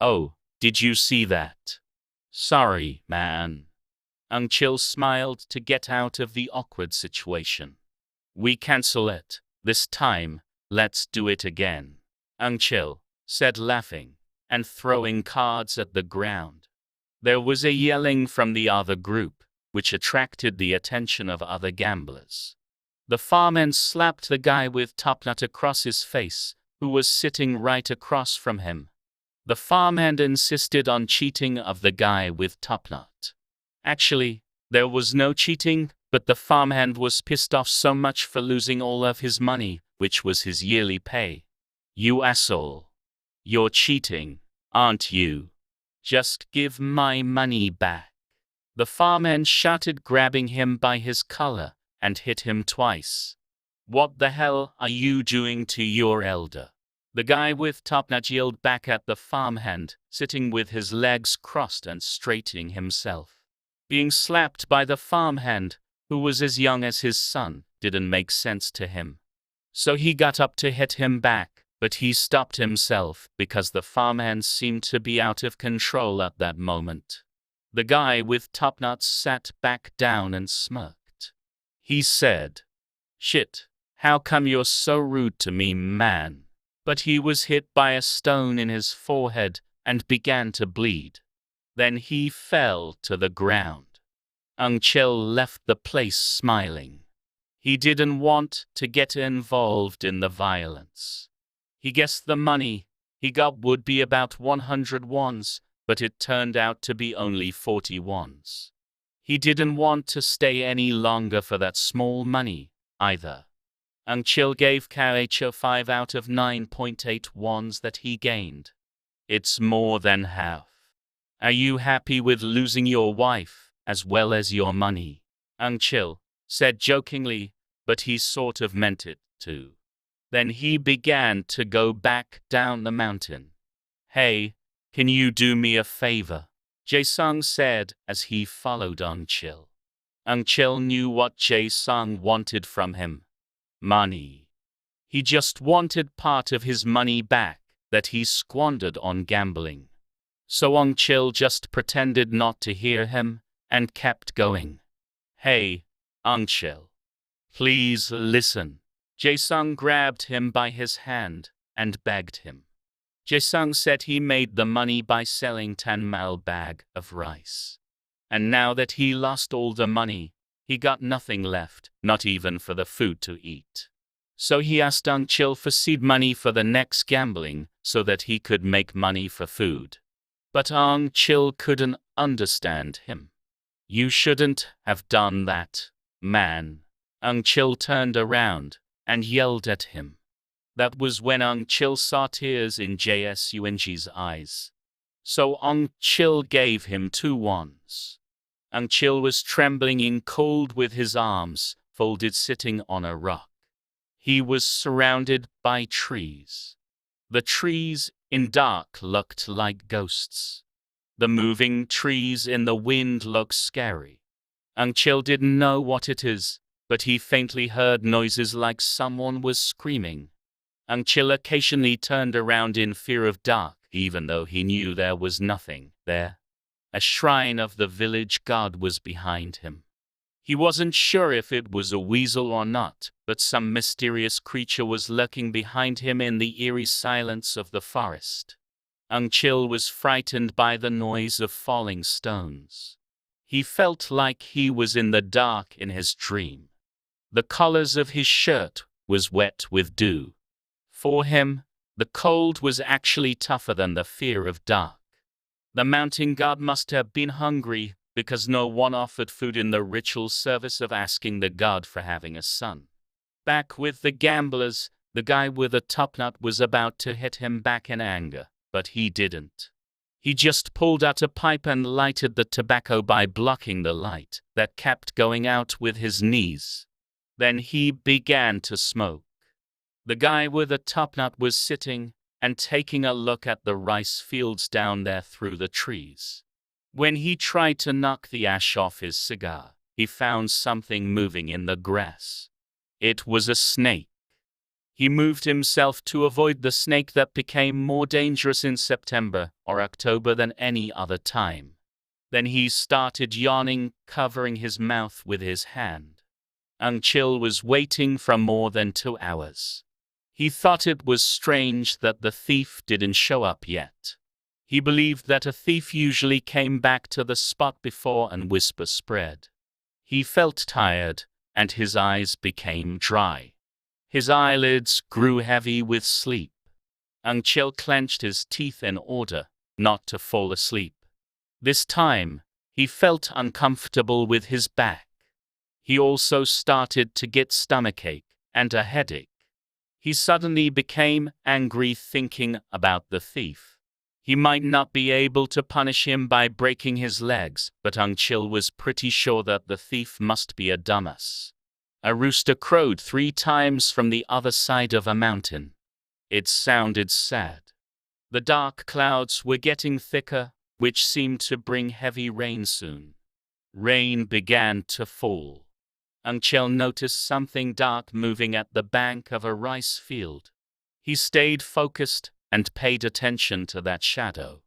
Oh, did you see that? Sorry, man. Chil smiled to get out of the awkward situation. We cancel it. This time, let's do it again. Chil said, laughing and throwing cards at the ground. There was a yelling from the other group, which attracted the attention of other gamblers. The farmhand slapped the guy with topknot across his face, who was sitting right across from him. The farmhand insisted on cheating of the guy with topknot. Actually, there was no cheating, but the farmhand was pissed off so much for losing all of his money, which was his yearly pay. You asshole. You're cheating, aren't you? Just give my money back. The farmhand shouted, grabbing him by his collar, and hit him twice. What the hell are you doing to your elder? The guy with topknot yelled back at the farmhand, sitting with his legs crossed and straightening himself. Being slapped by the farmhand, who was as young as his son, didn't make sense to him. So he got up to hit him back, but he stopped himself because the farmhand seemed to be out of control at that moment. The guy with topknot sat back down and smirked. He said, "Shit, how come you're so rude to me, man?" But he was hit by a stone in his forehead and began to bleed. Then he fell to the ground. Chil left the place smiling. He didn't want to get involved in the violence. He guessed the money he got would be about 100 wons, but it turned out to be only 40 wons. He didn't want to stay any longer for that small money, either. Chil gave Kho 5 out of 9.8 wons that he gained. It's more than half. Are you happy with losing your wife, as well as your money? Chil said jokingly, but he sort of meant it too. Then he began to go back down the mountain. Hey, can you do me a favor? Jae-sung said as he followed Chil. Chil knew what Jae-sung wanted from him. Money. He just wanted part of his money back that he squandered on gambling. So Chil just pretended not to hear him and kept going. Hey, Chil. Please listen. Jae-sung grabbed him by his hand and begged him. Jae-sung said he made the money by selling 10 mal bag of rice. And now that he lost all the money, he got nothing left, not even for the food to eat. So he asked Chil for seed money for the next gambling so that he could make money for food. But Chil couldn't understand him. You shouldn't have done that, man. Chil turned around and yelled at him. That was when Chil saw tears in Jae-sung's eyes. So Chil gave him 2 wons. Chil was trembling in cold with his arms folded, sitting on a rock. He was surrounded by trees. The trees in dark looked like ghosts. The moving trees in the wind looked scary. Chil didn't know what it is, but he faintly heard noises like someone was screaming. Chil occasionally turned around in fear of dark, even though he knew there was nothing there. A shrine of the village god was behind him. He wasn't sure if it was a weasel or not, but some mysterious creature was lurking behind him in the eerie silence of the forest. Chil was frightened by the noise of falling stones. He felt like he was in the dark in his dream. The collars of his shirt was wet with dew. For him, the cold was actually tougher than the fear of dark. The mountain god must have been hungry, because no one offered food in the ritual service of asking the god for having a son. Back with the gamblers, the guy with a topknot was about to hit him back in anger, but he didn't. He just pulled out a pipe and lighted the tobacco by blocking the light that kept going out with his knees. Then he began to smoke. The guy with a topknot was sitting and taking a look at the rice fields down there through the trees. When he tried to knock the ash off his cigar, he found something moving in the grass. It was a snake. He moved himself to avoid the snake that became more dangerous in September or October than any other time. Then he started yawning, covering his mouth with his hand. Chil was waiting for more than 2 hours. He thought it was strange that the thief didn't show up yet. He believed that a thief usually came back to the spot before and whisper spread. He felt tired, and his eyes became dry. His eyelids grew heavy with sleep. Chil clenched his teeth in order not to fall asleep. This time, he felt uncomfortable with his back. He also started to get stomachache and a headache. He suddenly became angry thinking about the thief. He might not be able to punish him by breaking his legs, but Chil was pretty sure that the thief must be a dumbass. A rooster crowed 3 times from the other side of a mountain. It sounded sad. The dark clouds were getting thicker, which seemed to bring heavy rain soon. Rain began to fall. Chil noticed something dark moving at the bank of a rice field. He stayed focused and paid attention to that shadow.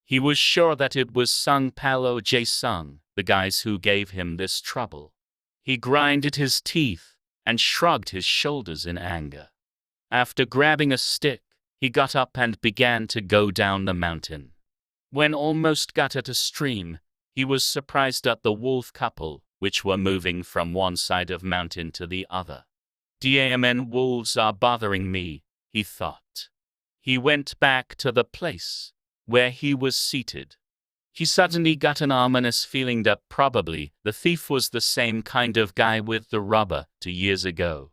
He was sure that it was Sung Palo Jae-sung, the guys who gave him this trouble. He grinded his teeth and shrugged his shoulders in anger. After grabbing a stick, he got up and began to go down the mountain. When almost got at a stream, he was surprised at the wolf couple, which were moving from one side of mountain to the other. "Damn wolves are bothering me," he thought. He went back to the place where he was seated. He suddenly got an ominous feeling that probably the thief was the same kind of guy with the rubber 2 years ago.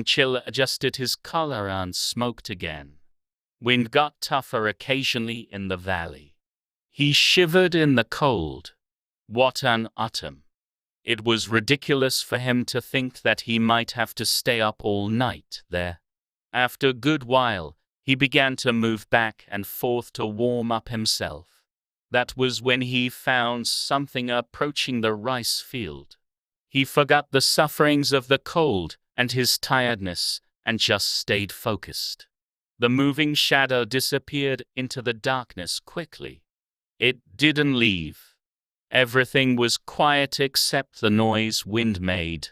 Chil adjusted his collar and smoked again. Wind got tougher occasionally in the valley. He shivered in the cold. What an autumn. It was ridiculous for him to think that he might have to stay up all night there. After a good while, he began to move back and forth to warm up himself. That was when he found something approaching the rice field. He forgot the sufferings of the cold and his tiredness and just stayed focused. The moving shadow disappeared into the darkness quickly. It didn't leave. Everything was quiet except the noise wind made.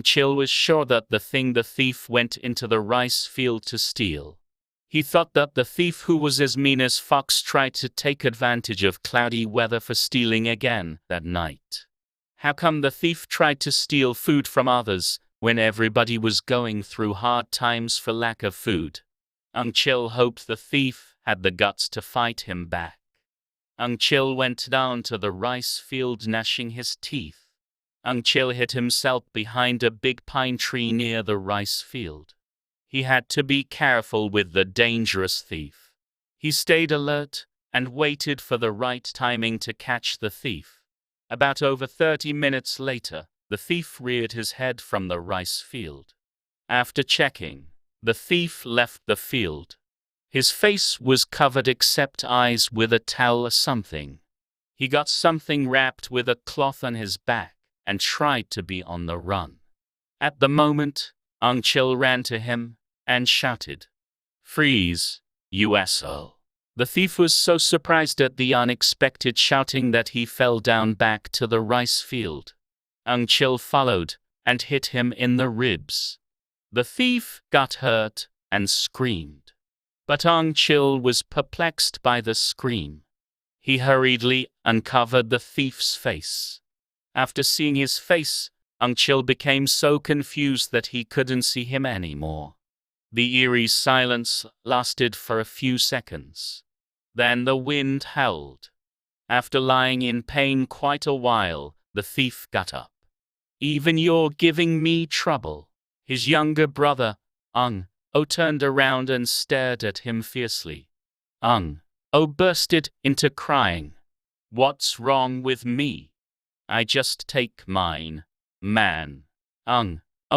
Chil was sure that the thief went into the rice field to steal. He thought that the thief, who was as mean as fox, tried to take advantage of cloudy weather for stealing again that night. How come the thief tried to steal food from others when everybody was going through hard times for lack of food? Chil hoped the thief had the guts to fight him back. Chil went down to the rice field gnashing his teeth. Chil hid himself behind a big pine tree near the rice field. He had to be careful with the dangerous thief. He stayed alert and waited for the right timing to catch the thief. About over 30 minutes later, the thief reared his head from the rice field. After checking, the thief left the field. His face was covered except eyes with a towel or something. He got something wrapped with a cloth on his back and tried to be on the run. At the moment, Chil ran to him and shouted, "Freeze, you asshole." The thief was so surprised at the unexpected shouting that he fell down back to the rice field. Chil followed and hit him in the ribs. The thief got hurt and screamed. But Chil was perplexed by the scream. He hurriedly uncovered the thief's face. After seeing his face, Chil became so confused that he couldn't see him anymore. The eerie silence lasted for a few seconds. Then the wind howled. After lying in pain quite a while, the thief got up. "Even you're giving me trouble." His younger brother, turned around and stared at him fiercely. Bursted into crying. "What's wrong with me? I just take mine, man."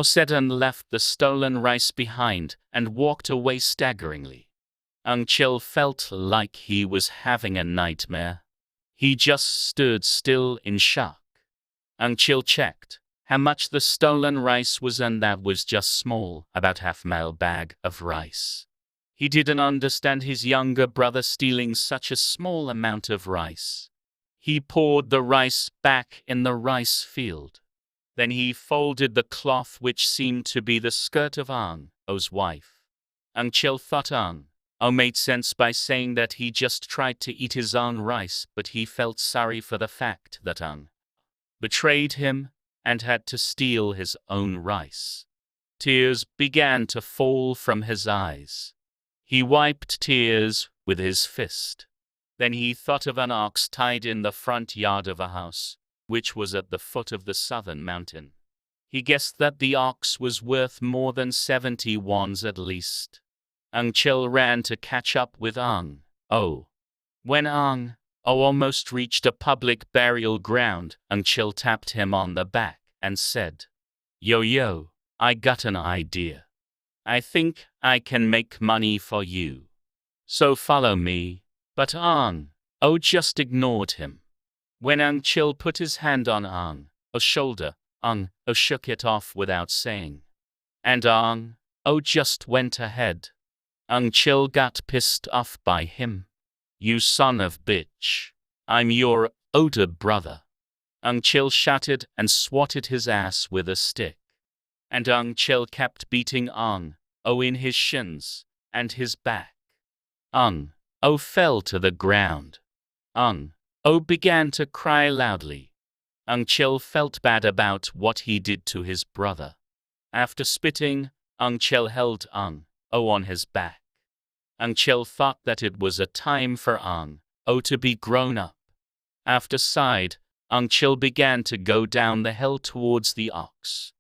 Said and left the stolen rice behind and walked away staggeringly. Chil felt like he was having a nightmare. He just stood still in shock. Chil checked how much the stolen rice was, and that was just small, about half-mile bag of rice. He didn't understand his younger brother stealing such a small amount of rice. He poured the rice back in the rice field. Then he folded the cloth which seemed to be the skirt of O's wife. Chil thought O made sense by saying that he just tried to eat his own rice, but he felt sorry for the fact that betrayed him and had to steal his own rice. Tears began to fall from his eyes. He wiped tears with his fist. Then he thought of an ox tied in the front yard of a house, which was at the foot of the southern mountain. He guessed that the ox was worth more than 70 wons at least. Chil ran to catch up with O. When O almost reached a public burial ground, Chil tapped him on the back and said, Yo, I got an idea. I think I can make money for you. So follow me. But O just ignored him. When Chil put his hand on O's shoulder, O shook it off without saying. And O just went ahead. Chil got pissed off by him. You son of bitch. I'm your older brother. Chil shouted and swatted his ass with a stick. And Chil kept beating O in his shins and his back. O fell to the ground. O began to cry loudly. Chil felt bad about what he did to his brother. After spitting, Chil held O on his back. Chil thought that it was a time for O to be grown up. After sighed, Chil began to go down the hill towards the ox.